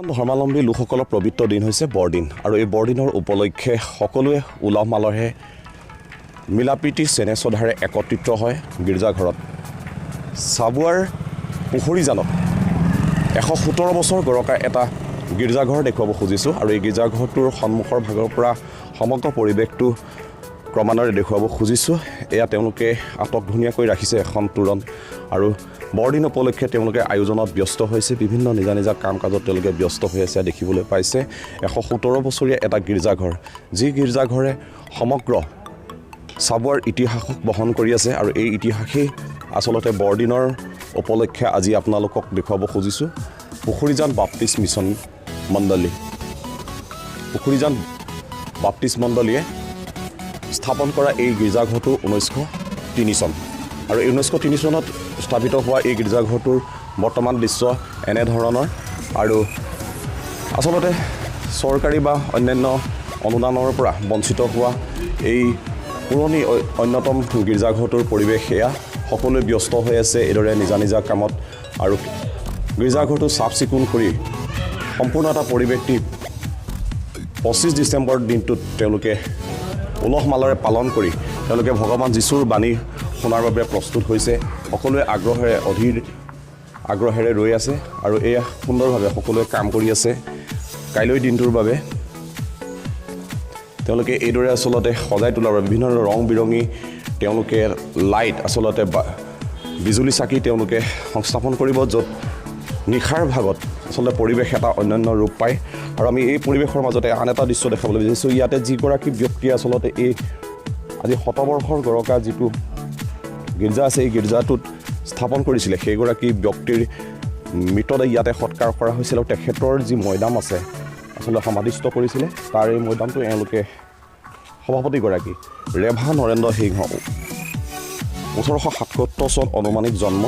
ধৰ্মাৱলম্বী লোকসকলৰ পবিত্ৰ দিন হৈছে বৰদিন আৰু এই বৰদিনৰ উপলক্ষে সকলোৱে উলহ মালহে মিলাপ্ৰীতি চেনেহ শ্ৰদ্ধাৰে একত্ৰিত হয় গীৰ্জাঘৰত। চাবুৱাৰ পুখুৰীজানত 117 বছৰ গৰকা এটা গীৰ্জাঘৰ দেখুৱাব খুজিছোঁ আৰু এই গীৰ্জাঘৰটোৰ সন্মুখৰ ভাগৰ পৰা সমগ্ৰ পৰিৱেশটো ক্ৰমান্বয়ে দেখুৱাব খুজিছোঁ। এয়া তেওঁলোকে আটক ধুনীয়াকৈ ৰাখিছে এখন তোৰণ আৰু বৰদিন উপলক্ষে তেওঁলোকে আয়োজনত ব্যস্ত হৈছে, বিভিন্ন নিজা নিজা কাম কাজত তেওঁলোকে ব্যস্ত হৈ আছে দেখিবলৈ পাইছে। 117 বছৰীয়া এটা গীৰ্জাঘৰ, যি গীৰ্জাঘৰে সমগ্ৰ চাবুৱাৰ ইতিহাসক বহন কৰি আছে আৰু এই ইতিহাসেই আচলতে বৰদিনৰ উপলক্ষে আজি আপোনালোকক দেখুৱাব খুজিছোঁ। পুখুৰীজান বাপ্তিষ্ট মিছন মণ্ডলী, পুখুৰীজান বাপ্তিষ্ট মণ্ডলীয়ে স্থাপন কৰা এই গীৰ্জাঘৰটো 1903 চন আৰু 1903 চনত স্থাপিত হোৱা এই গীৰ্জাঘৰটোৰ বৰ্তমান দৃশ্য এনেধৰণৰ আৰু আচলতে চৰকাৰী বা অন্যান্য অনুদানৰ পৰা বঞ্চিত হোৱা এই পুৰণি অন্যতম গীৰ্জাঘৰটোৰ পৰিৱেশ এয়া। সকলোৱে ব্যস্ত হৈ আছে এইদৰে নিজা নিজা কামত আৰু গীৰ্জাঘৰটো চাফ চিকুণ কৰি সম্পূৰ্ণ এটা পৰিৱেশটি 25 ডিচেম্বৰ দিনটোত তেওঁলোকে উলহ মালৰে পালন কৰি তেওঁলোকে ভগৱান যীশুৰ বাণী শুনাৰ বাবে প্ৰস্তুত হৈছে। সকলোৱে অধীৰ আগ্ৰহেৰে ৰৈ আছে আৰু এয়া সুন্দৰভাৱে সকলোৱে কাম কৰি আছে কাইলৈ দিনটোৰ বাবে। তেওঁলোকে এইদৰে আচলতে সজাই তোলাৰ বাবে বিভিন্ন ৰং বিৰঙী তেওঁলোকে লাইট আচলতে বিজুলী চাকি তেওঁলোকে সংস্থাপন কৰিব, য'ত নিশাৰ ভাগত আচলতে পৰিৱেশ এটা অন্যান্য ৰূপ পায়। আৰু আমি এই পৰিৱেশৰ মাজতে আন এটা দৃশ্য দেখাবলৈ বিচাৰিছোঁ। ইয়াতে যিগৰাকী ব্যক্তিয়ে আচলতে এই আজি শতবৰ্ষৰ গৰকা যিটো গীৰ্জা আছে এই গীৰ্জাটোত স্থাপন কৰিছিলে, সেইগৰাকী ব্যক্তিৰ মৃতদেহ ইয়াতে সৎকাৰ কৰা হৈছিল আৰু তেখেতৰ যি মৈদাম আছে আচলতে সমাধিস্থ কৰিছিলে। তাৰ এই মৈদামটো এওঁলোকে সভাপতিগৰাকী ৰেভা নৰেন্দ্ৰ সিংহ 1877 চন অনুমানিক জন্ম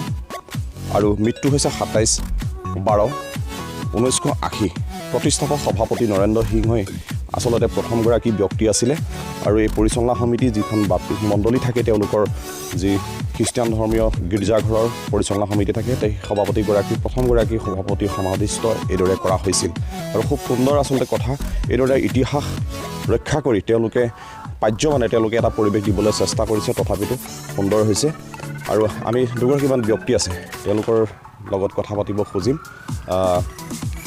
আৰু মৃত্যু হৈছে 27/12/1980। প্ৰতিষ্ঠাপক সভাপতি নৰেন্দ্ৰ সিংহই আচলতে প্ৰথমগৰাকী ব্যক্তি আছিলে আৰু এই পৰিচালনা সমিতি যিখন বাপ্তিষ্ট মণ্ডলী থাকে, তেওঁলোকৰ যি খ্ৰীষ্টিয়ান ধৰ্মীয় গীৰ্জাঘৰৰ পৰিচালনা সমিতি থাকে, সেই সভাপতিগৰাকী প্ৰথমগৰাকী সভাপতি সমাধিস্থ এইদৰে কৰা হৈছিল। আৰু খুব সুন্দৰ আচলতে কথা, এইদৰে ইতিহাস ৰক্ষা কৰি তেওঁলোকে তেওঁলোকে এটা পৰিৱেশ দিবলৈ চেষ্টা কৰিছে, তথাপিতো সুন্দৰ হৈছে। আৰু আমি দুগৰাকীমান ব্যক্তি আছে তেওঁলোকৰ লগত কথা পাতিব খুজিম।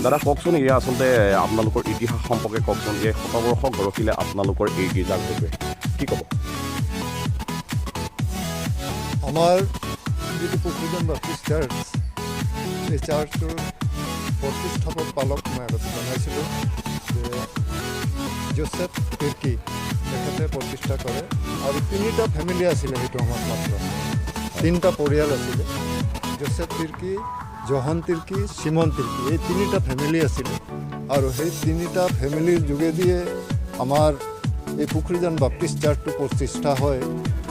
দাদা কওকচোন, এয়া আচলতে আপোনালোকৰ ইতিহাস সম্পৰ্কে কওকচোন। এই শতবৰ্ষ গৰকিলে আপোনালোকৰ এই গীৰ্জাঘৰটোৱে কি ক'ব? আমাৰ যিটো পুখুৰীজান বাপ্তিষ্ট চাৰ্চ, এই চাৰ্চটোৰ প্ৰতিষ্ঠাপক পালক মই আগতে জনাইছিলোঁ যে জোচেফ তিৰ্কি, তেখেতে প্ৰতিষ্ঠা কৰে আৰু 3টা ফেমিলি আছিলে সেইটো সময়ত, মাত্ৰ 3টা পৰিয়াল আছিলে। Joseph Tirkey, John Tirkey, Simon Tirkey, এই 3টা ফেমিলি আছিলে আৰু সেই 3টা ফেমিলিৰ যোগেদিয়ে আমাৰ এই পুখুৰীজান বাপ্তিষ্ট চাৰ্চটো প্ৰতিষ্ঠা হয়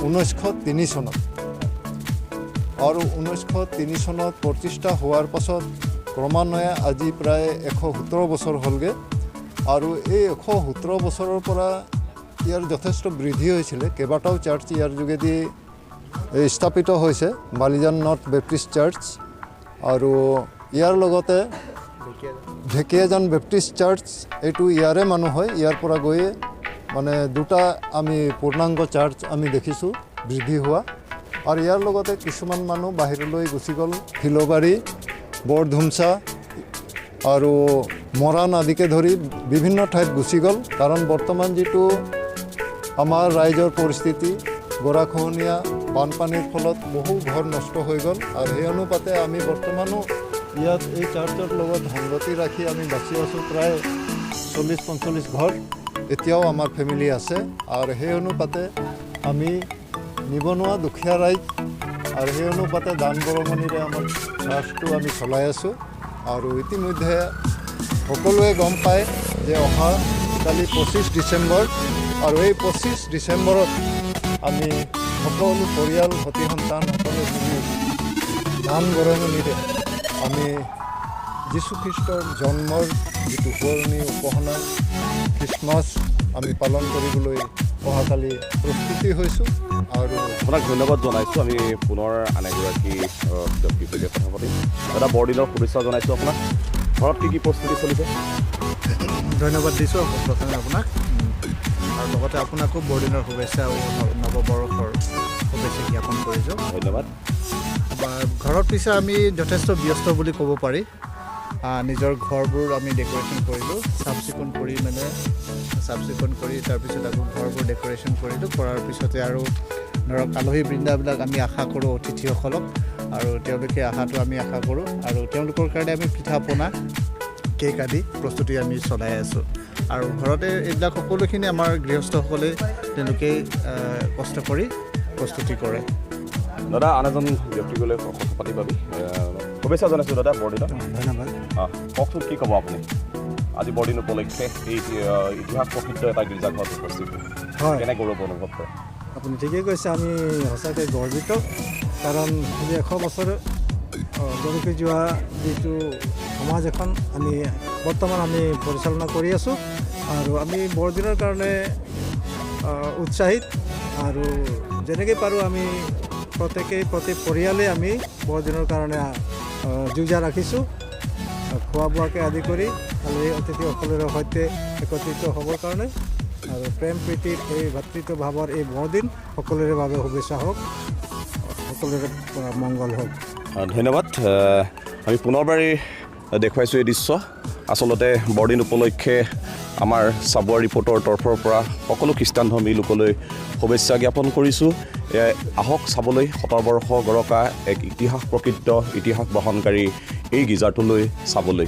1903 চনত। আৰু 1903 চনত প্ৰতিষ্ঠা হোৱাৰ পাছত ক্ৰমান্বয়ে আজি প্ৰায় 117 বছৰ হ'লগৈ আৰু এই 117 বছৰৰ পৰা ইয়াৰ যথেষ্ট বৃদ্ধি হৈছিলে। কেইবাটাও চাৰ্চ ইয়াৰ যোগেদি স্থাপিত হৈছে, বালিজান নৰ্থ বেপ্টিষ্ট চাৰ্চ আৰু ইয়াৰ লগতে ঢেকীয়াজান বেপ্টিষ্ট চাৰ্চ, এইটো ইয়াৰে মানুহ হয়। ইয়াৰ পৰা গৈয়ে মানে 2টা আমি পূৰ্ণাংগ চাৰ্চ আমি দেখিছোঁ বৃদ্ধি হোৱা। আৰু ইয়াৰ লগতে কিছুমান মানুহ বাহিৰলৈ গুচি গ'ল, ফিলবাৰী, বৰধুমচা আৰু মৰাণ আদিকে ধৰি বিভিন্ন ঠাইত গুচি গ'ল। কাৰণ বৰ্তমান যিটো আমাৰ ৰাইজৰ পৰিস্থিতি, গৰাখহনীয়া, বানপানীৰ ফলত বহু ঘৰ নষ্ট হৈ গ'ল আৰু সেই অনুপাতে আমি বৰ্তমানো ইয়াত এই চাৰ্চৰ লগত সংগতি ৰাখি আমি বাচি আছোঁ। প্ৰায় 40-45 ঘৰ এতিয়াও আমাৰ ফেমিলি আছে আৰু সেই অনুপাতে আমি নিবনুৱা দুখীয়া ৰাইজ আৰু সেই অনুপাতে দান বৰঙণিৰে আমাৰ চাৰ্চটো আমি চলাই আছোঁ। আৰু ইতিমধ্যে সকলোৱে গম পায় যে অহা কালি 25 ডিচেম্বৰ আৰু এই 25 ডিচেম্বৰত আমি সকলো পৰিয়াল সতি সন্তান সকলো মিলি দান বৰঙণিৰে আমি যীশুখ্ৰীষ্টৰ জন্মৰ যিটো সোঁৱৰণি উপাসনা খ্ৰীষ্টমাছ আমি পালন কৰিবলৈ অহাকালি প্ৰস্তুতি হৈছোঁ। আৰু আপোনাক ধন্যবাদ জনাইছোঁ। আমি পুনৰ আন এগৰাকী ব্যক্তিৰ সৈতে কথা পাতিম। এটা বৰদিনৰ শুভেচ্ছা জনাইছোঁ আপোনাক। ঘৰত কি প্ৰস্তুতি চলিছে? ধন্যবাদ দিছোঁ প্ৰথমে আপোনাক আৰু লগতে আপোনাকো বৰদিনৰ শুভেচ্ছা আৰু নৱবৰ্ষৰ শুভেচ্ছা জ্ঞাপন কৰিছোঁ। ধন্যবাদ। ঘৰত পিছে আমি যথেষ্ট ব্যস্ত বুলি ক'ব পাৰি। নিজৰ ঘৰবোৰ আমি ডেক'ৰেশ্যন কৰিলোঁ, চাফ চিকুণ কৰি তাৰপিছত আকৌ ঘৰবোৰ ডেক'ৰেশ্যন কৰিলোঁ। কৰাৰ পিছতে আৰু ধৰক আলহী বৃন্দাবিলাক আমি আশা কৰোঁ অতিথিসকলক, আৰু তেওঁলোকে অহাটো আমি আশা কৰোঁ, আৰু তেওঁলোকৰ কাৰণে আমি পিঠা পনা কেক আদি প্ৰস্তুতি আমি চলাই আছোঁ। আৰু ঘৰতে এইবিলাক সকলোখিনি আমাৰ গৃহস্থসকলে তেওঁলোকেই কষ্ট কৰি প্ৰস্তুতি কৰে। দাদা আন এজন ব্যক্তি গ'লে কথা পাতি পাবি। শুভেচ্ছা জনাইছোঁ দাদা বৰদিনত। ধন্যবাদ। কওকচোন কি ক'ব আপুনি আজি বৰদিন উপলক্ষে এই ইতিহাস প্ৰসিদ্ধ এটা গীৰ্জাঘৰত উপস্থিত হয়, কেনে গৌৰৱ অনুভৱ কৰে? আপুনি ঠিকেই কৈছে। আমি সঁচাকৈ গৰ্বিত, কাৰণ আজি 100 বছৰ গঢ়ি যোৱা যিটো সমাজ এখন বৰ্তমান আমি পৰিচালনা কৰি আছোঁ, আৰু আমি বৰদিনৰ কাৰণে উৎসাহিত, আৰু যেনেকৈ পাৰোঁ আমি প্ৰতি পৰিয়ালে আমি বৰদিনৰ কাৰণে যুঁজা ৰাখিছোঁ। খোৱা বোৱাকে আদি কৰি আলহী অতিথিসকলৰ সৈতে একত্ৰিত হ'বৰ কাৰণে, আৰু প্ৰেম প্ৰীতিৰ এই ভাতৃত্ব ভাৱৰ এই বৰদিন সকলোৰে বাবে শুভেচ্ছা হওক, সকলোৰে মংগল হওক। ধন্যবাদ। আমি পুনৰবাৰ দেখুৱাইছোঁ এই দৃশ্য। আচলতে বৰদিন উপলক্ষে আমাৰ চাবুৱা ৰিপৰ্টৰ তৰফৰ পৰা সকলো খ্ৰীষ্টান ধৰ্মী লোকলৈ শুভেচ্ছা জ্ঞাপন কৰিছোঁ। আহক চাবলৈ শতবৰ্ষ গৰকা এক ইতিহাস প্ৰকৃত ইতিহাস বহনকাৰী এই গীৰ্জাটোলৈ চাবলৈ।